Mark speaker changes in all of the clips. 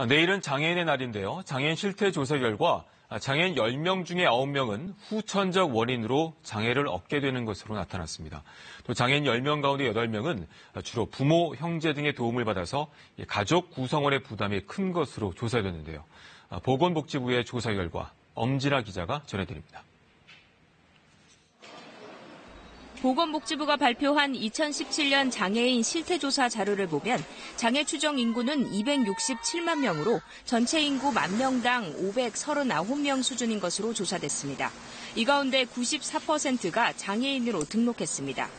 Speaker 1: 내일은 장애인의 날인데요. 장애인 실태 조사 결과 장애인 10명 중에 9명은 후천적 원인으로 장애를 얻게 되는 것으로 나타났습니다. 또 장애인 10명 가운데 8명은 주로 부모, 형제 등의 도움을 받아서 가족 구성원의 부담이 큰 것으로 조사됐는데요. 보건복지부의 조사 결과 엄진아 기자가 전해드립니다.
Speaker 2: 보건복지부가 발표한 2017년 장애인 실태조사 자료를 보면 장애 추정 인구는 267만 명으로 전체 인구 10,000명당 539명 수준인 것으로 조사됐습니다. 이 가운데 94%가 장애인으로 등록했습니다.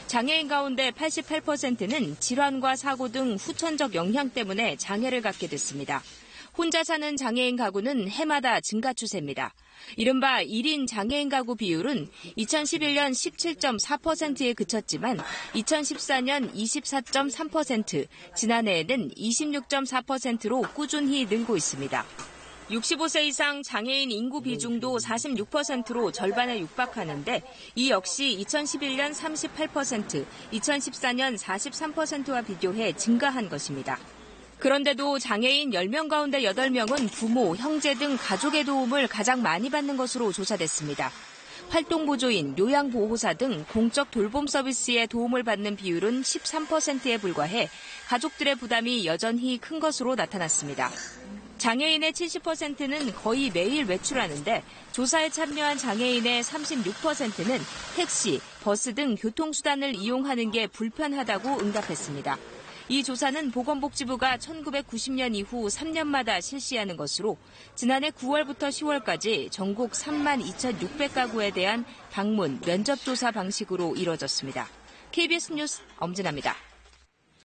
Speaker 2: 장애인 가운데 88%는 질환과 사고 등 후천적 영향 때문에 장애를 갖게 됐습니다. 혼자 사는 장애인 가구는 해마다 증가 추세입니다. 이른바 1인 장애인 가구 비율은 2011년 17.4%에 그쳤지만 2014년 24.3%, 지난해에는 26.4%로 꾸준히 늘고 있습니다. 65세 이상 장애인 인구 비중도 46%로 절반에 육박하는데 이 역시 2011년 38%, 2014년 43%와 비교해 증가한 것입니다. 그런데도 장애인 10명 가운데 8명은 부모, 형제 등 가족의 도움을 가장 많이 받는 것으로 조사됐습니다. 활동보조인, 요양보호사 등 공적 돌봄 서비스의 도움을 받는 비율은 13%에 불과해 가족들의 부담이 여전히 큰 것으로 나타났습니다. 장애인의 70%는 거의 매일 외출하는데 조사에 참여한 장애인의 36%는 택시, 버스 등 교통수단을 이용하는 게 불편하다고 응답했습니다. 이 조사는 보건복지부가 1990년 이후 3년마다 실시하는 것으로 지난해 9월부터 10월까지 전국 32,600가구에 대한 방문, 면접조사 방식으로 이뤄졌습니다. KBS 뉴스 엄진아입니다.